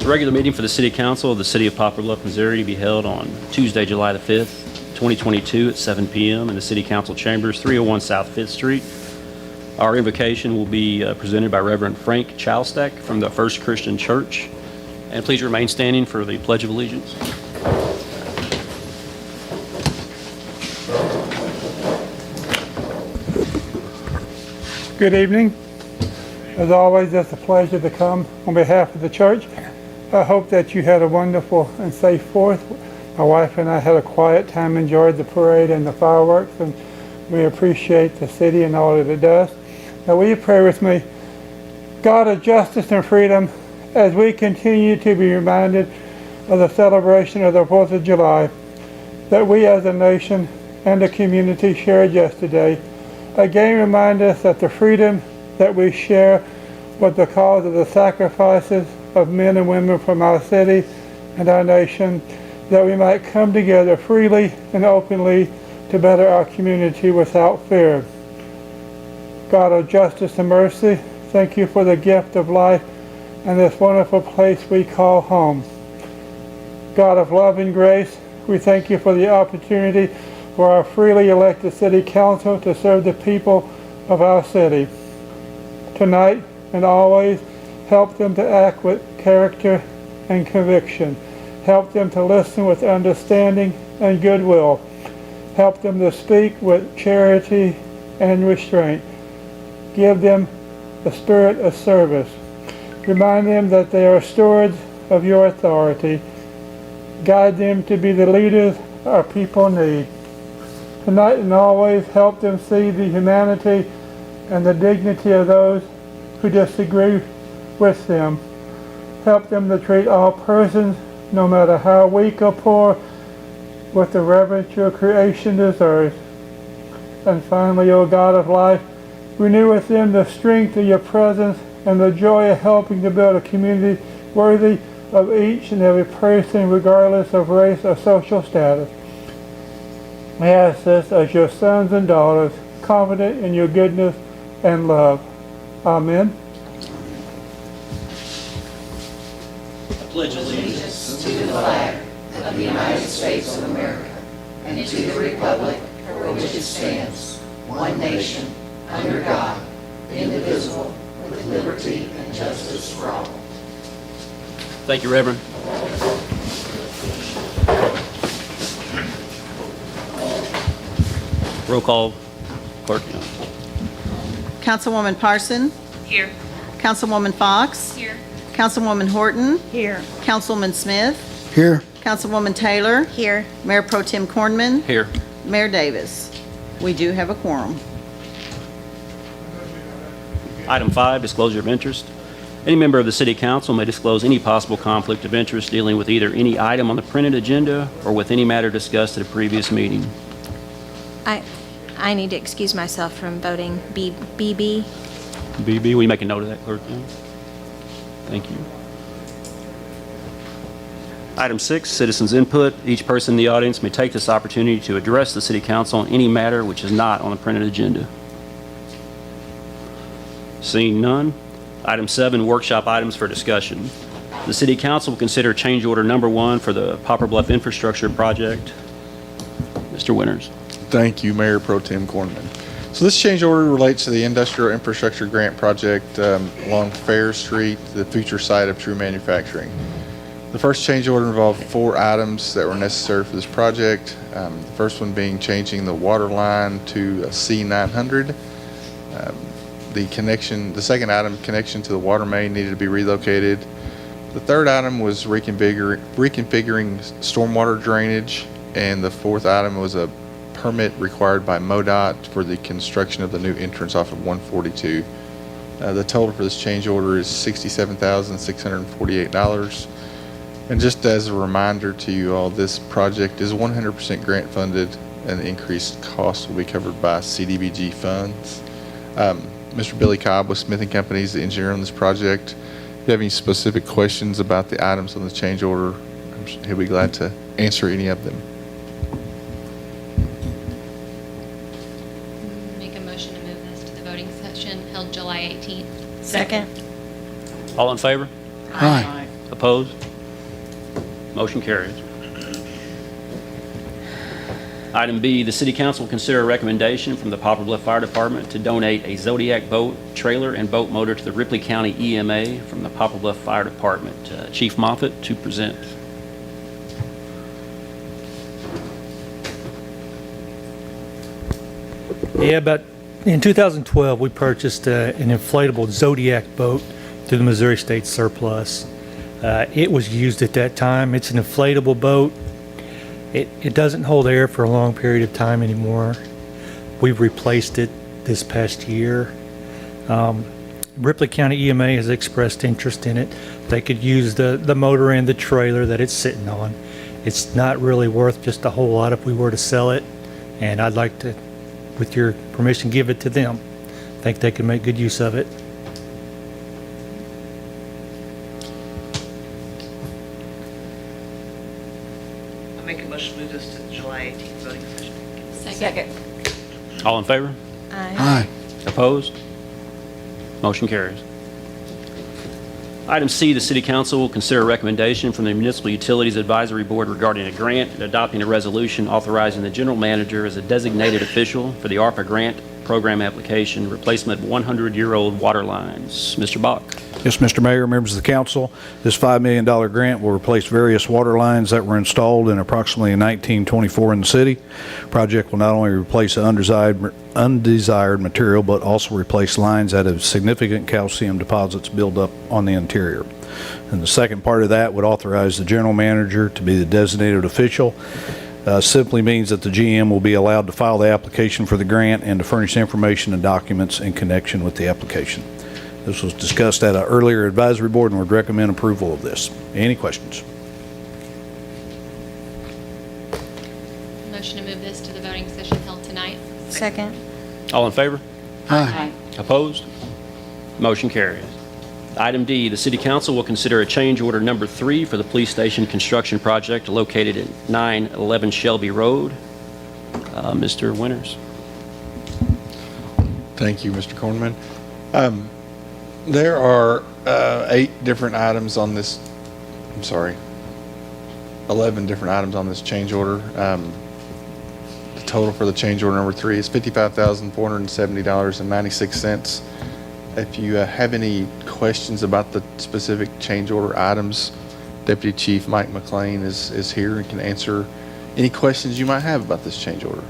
regular meeting for the City Council of the City of Poplar Bluff, Missouri to be held on Tuesday, July the 5th, 2022 at 7 p.m. in the City Council Chambers, 301 South 5th Street. Our invocation will be presented by Reverend Frank Chalstak from the First Christian Church. And please remain standing for the Pledge of Allegiance. Good evening. As always, it's a pleasure to come on behalf of the church. I hope that you had a wonderful and safe 4th. My wife and I had a quiet time, enjoyed the parade and the fireworks, and we appreciate the city and all that it does. Now, will you pray with me? God of justice and freedom, as we continue to be reminded of the celebration of the 4th of July, that we as a nation and a community shared yesterday, again remind us that the freedom that we share was the cause of the sacrifices of men and women from our city and our nation, that we might come together freely and openly to better our community without fear. God of justice and mercy, thank you for the gift of life and this wonderful place we call home. God of love and grace, we thank you for the opportunity for our freely elected city council to serve the people of our city. Tonight and always, help them to act with character and conviction. Help them to listen with understanding and goodwill. Help them to speak with charity and restraint. Give them the spirit of service. Remind them that they are stewards of your authority. Guide them to be the leaders our people need. Tonight and always, help them see the humanity and the dignity of those who disagree with them. Help them to treat all persons, no matter how weak or poor, with the reverence your creation deserves. And finally, O God of life, renew within the strength of your presence and the joy of helping to build a community worthy of each and every person, regardless of race or social status. I ask this as your sons and daughters, confident in your goodness and love. Amen. I pledge allegiance to the flag of the United States of America and to the republic for which it stands, one nation, under God, indivisible, with liberty and justice for all. Thank you, Reverend. Roll call, clerk. Councilwoman Parson? Here. Councilwoman Fox? Here. Councilwoman Horton? Here. Councilman Smith? Here. Councilwoman Taylor? Here. Mayor Pro Tem Cornman? Here. Mayor Davis? We do have a quorum. Item 5, disclosure of interest. Any member of the City Council may disclose any possible conflict of interest dealing with either any item on the printed agenda or with any matter discussed at a previous meeting. I need to excuse myself from voting BB. BB, will you make a note of that, clerk? Thank you. Item 6, citizens' input. Each person in the audience may take this opportunity to address the City Council on any matter which is not on the printed agenda. Seeing none. Item 7, workshop items for discussion. The City Council will consider change order number 1 for the Poplar Bluff infrastructure project. Mr. Winters. Thank you, Mayor Pro Tem Cornman. So this change order relates to the industrial infrastructure grant project along Fair Street, the future site of True Manufacturing. The first change order involved 4 items that were necessary for this project. The first one being changing the water line to a C900. The second item, connection to the water main, needed to be relocated. The third item was reconfiguring stormwater drainage, and the fourth item was a permit required by MoDOT for the construction of the new entrance off of 142. The total for this change order is $67,648. And just as a reminder to you all, this project is 100% grant funded, and the increased costs will be covered by CDBG funds. Mr. Billy Cobb with Smith & Company is the engineer on this project. If you have any specific questions about the items on the change order, he'll be glad to answer any of them. Make a motion to move this to the voting session held July 18th. Second. All in favor? Aye. Opposed? Motion carries. Item B, the City Council will consider a recommendation from the Poplar Bluff Fire Department to donate a Zodiac boat, trailer, and boat motor to the Ripley County EMA from the Poplar Bluff Fire Department. Chief Moffitt to present. Yeah, but in 2012, we purchased an inflatable Zodiac boat through the Missouri State Surplus. It was used at that time. It's an inflatable boat. It doesn't hold air for a long period of time anymore. We've replaced it this past year. Ripley County EMA has expressed interest in it. They could use the motor and the trailer that it's sitting on. It's not really worth just a whole lot if we were to sell it, and I'd like to, with your permission, give it to them. I think they can make good use of it. I make a motion to move this to the July 18th voting session. Second. All in favor? Aye. Opposed? Motion carries. Item C, the City Council will consider a recommendation from the Municipal Utilities Advisory Board regarding a grant and adopting a resolution authorizing the general manager as a designated official for the ARPA grant program application, replacement of 100-year-old water lines. Mr. Bach. Yes, Mr. Mayor, members of the council, this $5 million grant will replace various water lines that were installed in approximately 1924 in the city. Project will not only replace undesired material, but also replace lines that have significant calcium deposits build up on the interior. And the second part of that would authorize the general manager to be the designated official. Simply means that the GM will be allowed to file the application for the grant and to furnish information and documents in connection with the application. This was discussed at an earlier advisory board and would recommend approval of this. Any questions? Motion to move this to the voting session held tonight. Second. All in favor? Aye. Opposed? Motion carries. Item D, the City Council will consider a change order number 3 for the police station construction project located at 911 Shelby Road. Mr. Winters. Thank you, Mr. Cornman. There are 8 different items on this, 11 different items on this change order. The total for the change order number 3 is $55,470.96. If you have any questions about the specific change order items, Deputy Chief Mike McLean is here and can answer any questions you might have about this change order.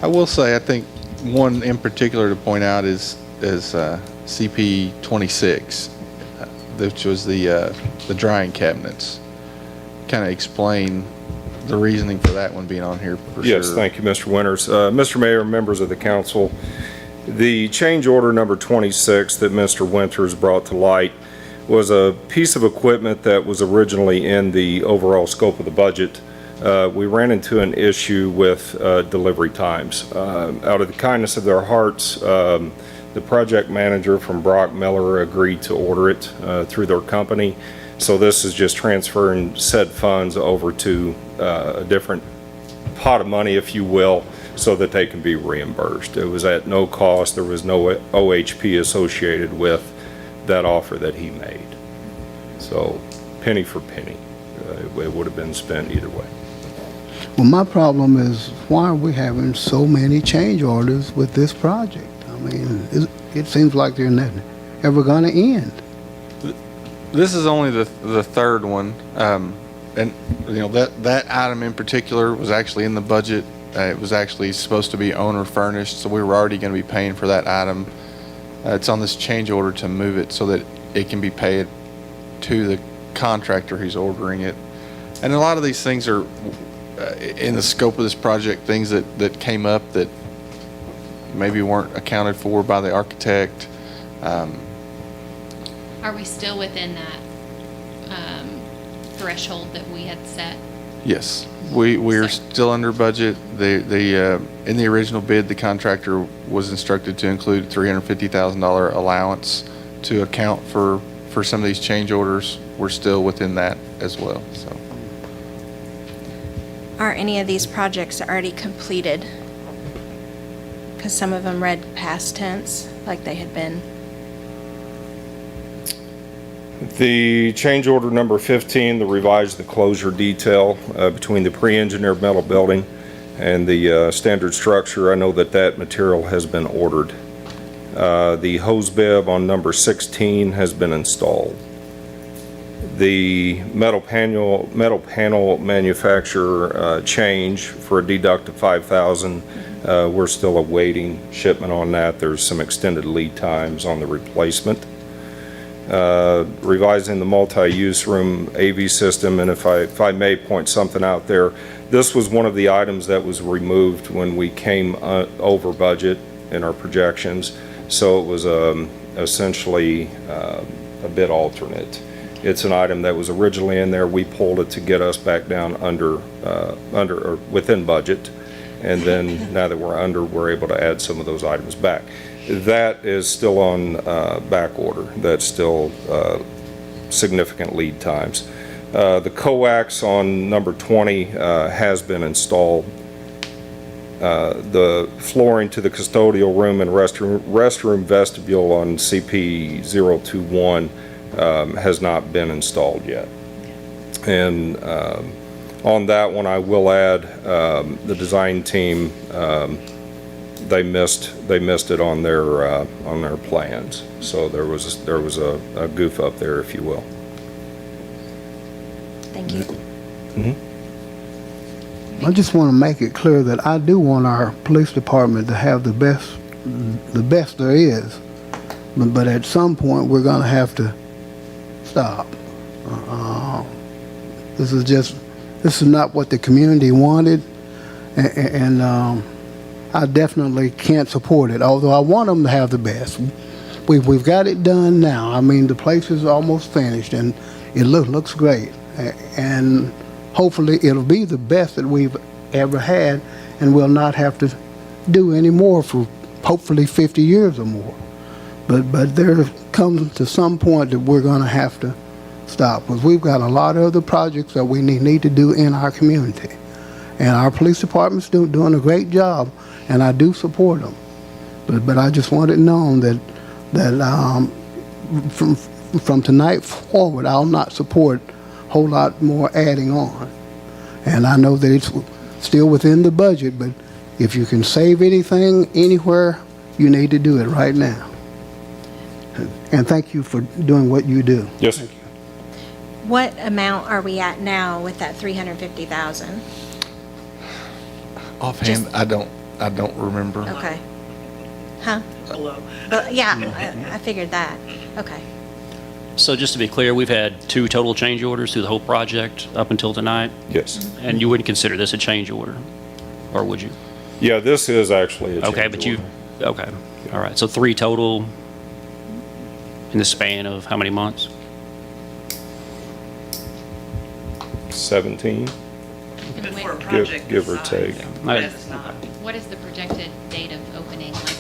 I will say, I think one in particular to point out is CP 26, which was the drying cabinets. Kind of explain the reasoning for that one being on here for Yes, sure. thank you, Mr. Winters. Mr. Mayor, members of the council, the change order number 26 that Mr. Winters brought to light was a piece of equipment that was originally in the overall scope of the budget. We ran into an issue with delivery times. Out of the kindness of their hearts, the project manager from Brock Miller agreed to order it through their company. So this is just transferring said funds over to a different pot of money, if you will, so that they can be reimbursed. It was at no cost. There was no OHP associated with that offer that he made. So penny for penny, it would have been spent either way. Well, my problem is, why are we having so many change orders with this project? I mean, it seems like they're never ever going to end. This is only the third one, and you know that item in particular was actually in the budget. It was actually supposed to be owner furnished, so we were already going to be paying for that item. It's on this change order to move it so that it can be paid to the contractor who's ordering it. And a lot of these things are in the scope of this project, things that came up that maybe weren't accounted for by the architect. Are we still within that threshold that we had set? Yes, we're still under budget. In the original bid, the contractor was instructed to include $350,000 allowance to account for some of these change orders. We're still within that as well. So, Are any of these projects already completed? Because some of them read past tense, like they had been. The change order number 15, the revised the closure detail between the pre-engineered metal building and the standard structure. I know that material has been ordered. The hose bib on number 16 has been installed. The metal panel manufacturer change for a deduct of $5,000. We're still awaiting shipment on that. There's some extended lead times on the replacement. Revising the multi-use room AV system, and if I may point something out there, this was one of the items that was removed when we came over budget in our projections, so it was essentially a bid alternate. It's an item that was originally in there. We pulled it to get us back down under or within budget, and then now that we're under, we're able to add some of those items back. That is still on back order. That's still significant lead times. The coax on number 20 has been installed. The flooring to the custodial room and restroom vestibule on CP 021 has not been installed yet. And on that one, I will add the design team. They missed it on their plans. So there was a goof up there, if you will. Thank you. I just want to make it clear that I do want our police department to have the best there is. But at some point, we're going to have to stop. This is not what the community wanted, and I definitely can't support it, although I want them to have the best. We've got it done now. I mean, the place is almost finished, and it looks great. And hopefully it'll be the best that we've ever had, and we'll not have to do any more for hopefully 50 years or more. But there comes to some point that we're going to have to stop, because we've got a lot of other projects that we need to do in our community. And our police department's doing a great job, and I do support them. But I just want it known that from tonight forward, I'll not support a whole lot more adding on. And I know that it's still within the budget, but if you can save anything anywhere, you need to do it right now. And thank you for doing what you do. Yes. Thank you. What amount are we at now with that 350,000? Offhand, I don't remember. Okay. Huh? Below. But yeah, I figured that. Okay. So just to be clear, we've had 2 total change orders through the whole project up until tonight, Yes. and you wouldn't consider this a change order, or would you? Yeah, this is actually a change Okay, but order. okay, all right, so 3 total in the span of how many months? 17. But for a project Give or this take. size, I- it's not. What is the projected date of opening? Like,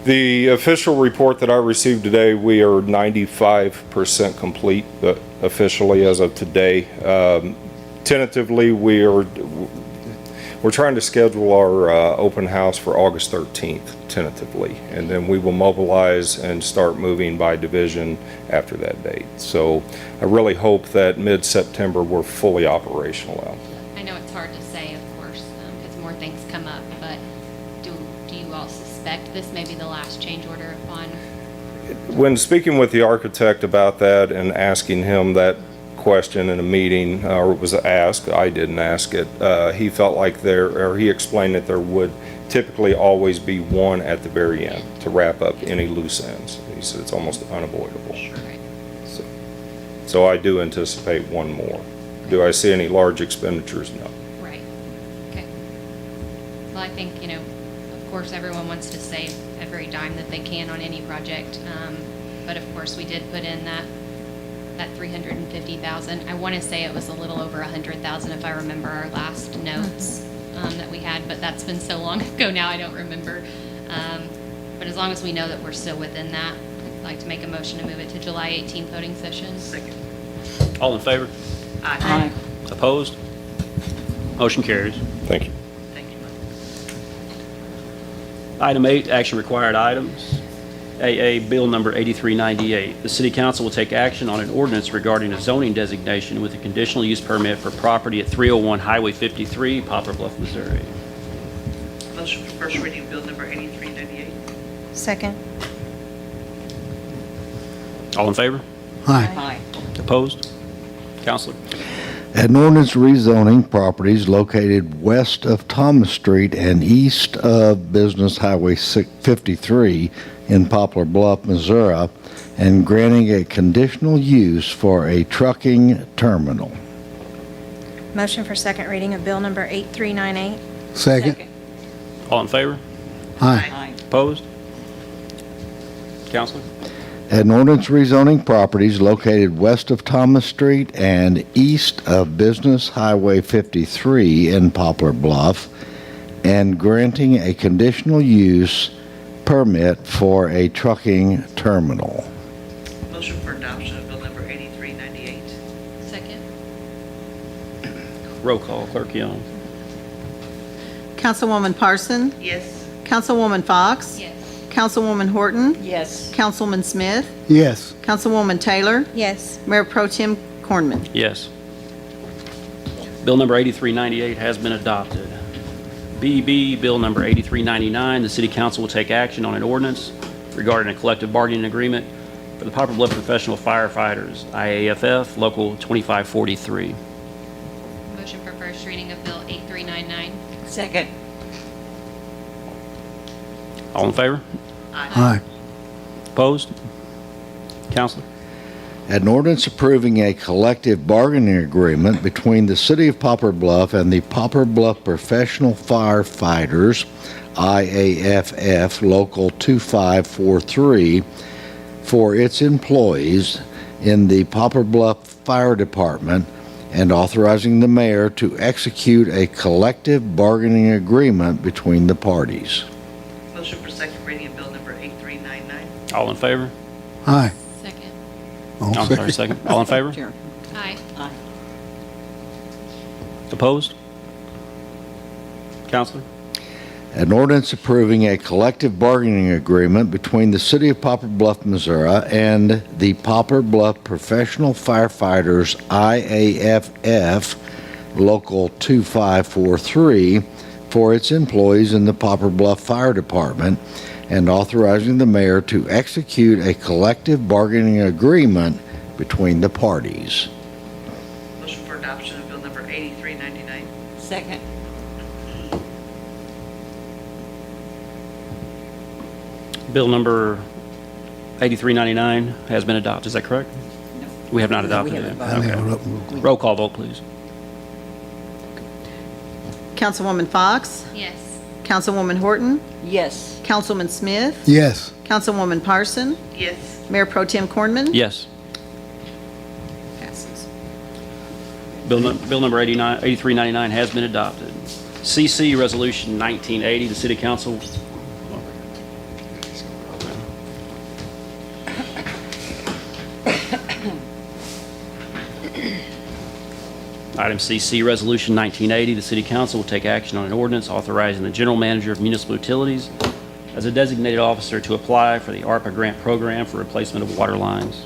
The official report that I received today, we are 95% complete, but officially as of today. Tentatively, we're trying to schedule our open house for August 13th, tentatively, and then we will mobilize and start moving by division after that date. So I really hope that mid-September we're fully operational out there. I know it's hard to say, of course, because more things come up, but do you all suspect this may be the last change order upon? When speaking with the architect about that and asking him that question in a meeting, or it was asked, I didn't ask it, he felt like he explained that there would typically always be one at the very end to wrap up any loose ends. He said it's almost unavoidable. Right. So I do anticipate one more. Do I see any large expenditures? No. Right. Okay. Well, I think, of course, everyone wants to save every dime that they can on any project. But of course, we did put in that 350,000. I want to say it was a little over 100,000 if I remember our last notes that we had, but that's been so long ago now I don't remember. But as long as we know that we're still within that, I'd like to make a motion to move it to July 18th voting session. Second. All in favor? Aye. Opposed? Motion carries. Thank you. Thank you. Item 8, action required items. AA Bill Number 8398. The City Council will take action on an ordinance regarding a zoning designation with a conditional use permit for property at 301 Highway 53, Poplar Bluff, Missouri. Motion for first reading of bill number 8398. Second. All in favor? Aye. Opposed? Counselor? An ordinance rezoning properties located west of Thomas Street and east of Business Highway 53 in Poplar Bluff, Missouri, and granting a conditional use for a trucking terminal. Motion for second reading of bill number 8398. Second. All in favor? Aye. Opposed? Counselor? An ordinance rezoning properties located west of Thomas Street and east of Business Highway 53 in Poplar Bluff, and granting a conditional use permit for a trucking terminal. Motion for adoption of bill number 8398. Second. Roll call, Clerk Young. Councilwoman Parson, Yes. Councilwoman Fox, Yes. Councilwoman Horton, Yes. Councilman Smith, Yes. Councilwoman Taylor, Yes. Mayor Pro Tem Cornman. Yes. Bill number 8398 has been adopted. BB, Bill number 8399, the City Council will take action on an ordinance regarding a collective bargaining agreement for the Poplar Bluff Professional Firefighters, IAFF, Local 2543. Motion for first reading of bill 8399. Second. All in favor? Aye. Opposed? Counselor? An ordinance approving a collective bargaining agreement between the City of Poplar Bluff and the Poplar Bluff Professional Firefighters, IAFF, Local 2543, for its employees in the Poplar Bluff Fire Department, and authorizing the mayor to execute a collective bargaining agreement between the parties. Motion for second reading of bill number 8399. All in favor? Aye. Second. Oh, I'm sorry, second. All in favor? Aye. Opposed? Counselor? An ordinance approving a collective bargaining agreement between the City of Poplar Bluff, Missouri, and the Poplar Bluff Professional Firefighters, IAFF, Local 2543, for its employees in the Poplar Bluff Fire Department, and authorizing the mayor to execute a collective bargaining agreement between the parties. Motion for adoption of bill number 8399. Second. Bill number 8399 has been adopted. Is that correct? No. We have not No, adopted we it. haven't I never Okay. opened. Roll call vote, please. Councilwoman Fox, Yes. Councilwoman Horton, Yes. Councilman Smith, Yes. Councilwoman Parson, Yes. Mayor Pro Tem Cornman. Yes. Passes. Bill number 8399 has been adopted. CC Resolution 1980, the City Council. Item CC Resolution 1980, the City Council will take action on an ordinance authorizing the General Manager of Municipal Utilities as a designated officer to apply for the ARPA grant program for replacement of water lines.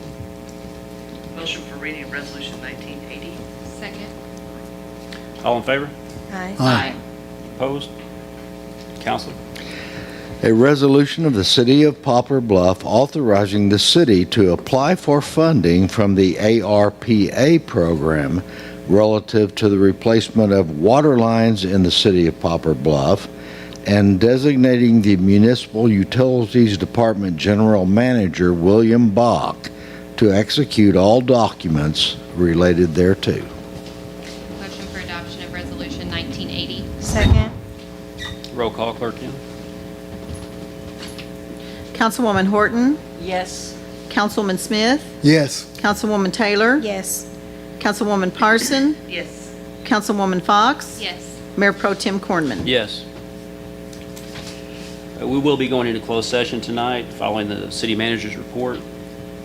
Motion for reading of resolution 1980. Second. All in favor? Aye. Aye. Opposed? Counselor? A resolution of the City of Poplar Bluff authorizing the city to apply for funding from the ARPA program relative to the replacement of water lines in the City of Poplar Bluff, and designating the Municipal Utilities Department General Manager, William Bach, to execute all documents related thereto. Motion for adoption of resolution 1980. Second. Roll call, Clerk Young. Councilwoman Horton, Yes. Councilman Smith, Yes. Councilwoman Taylor, Yes. Councilwoman Parson, Yes. Councilwoman Fox, Yes. Mayor Pro Tem Cornman. Yes. We will be going into closed session tonight following the city manager's report.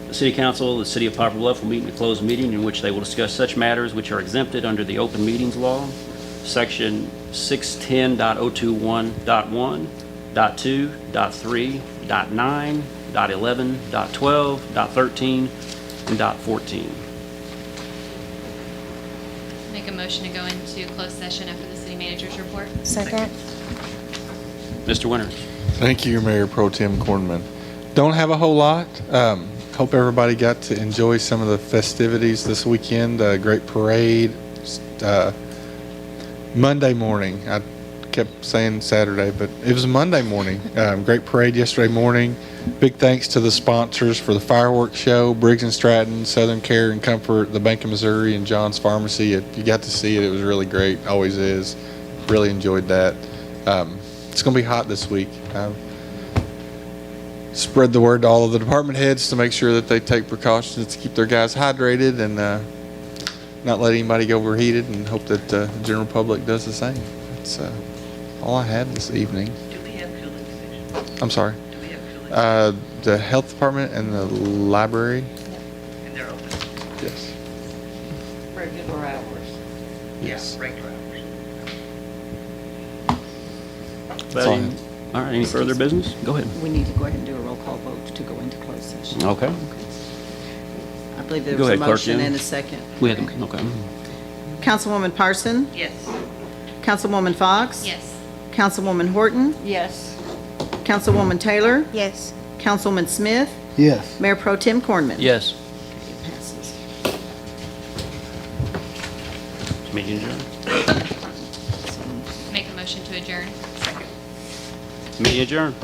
The City Council of the City of Poplar Bluff will meet in a closed meeting in which they will discuss such matters which are exempted under the Open Meetings Law, Section 610.021.1, .2, .3, .9, .11, .12, .13, and .14. Make a motion to go into closed session after the city manager's report. Second. Mr. Winters? Thank you, Mayor Pro Tem Cornman. Don't have a whole lot. Hope everybody got to enjoy some of the festivities this weekend. Great parade. Monday morning. I kept saying Saturday, but it was Monday morning. Great parade yesterday morning. Big thanks to the sponsors for the fireworks show, Briggs & Stratton, Southern Care and Comfort, the Bank of Missouri, and John's Pharmacy. You got to see it. It was really great. Always is. Really enjoyed that. It's going to be hot this week. Spread the word to all of the department heads to make sure that they take precautions to keep their guys hydrated and not let anybody get overheated, and hope that the general public does the same. That's all I had this evening. Do we have cooling stations? I'm sorry. Do we have cooling stations? The health department and the library. And they're open? Yes. Regular hours? Yes. Yeah, regular hours. That's all I have. All right, any further business? Go ahead. We need to go ahead and do a roll call vote to go into closed session. Okay. I believe there Go was a ahead, Clerk motion Jim. and a second. We had, okay. Councilwoman Parson? Yes. Councilwoman Fox? Yes. Councilwoman Horton? Yes. Councilwoman Taylor? Yes. Councilman Smith? Yes. Mayor Pro Tem Cornman? Yes. It passes. Meeting adjourned. Make a motion to adjourn. Meeting adjourned.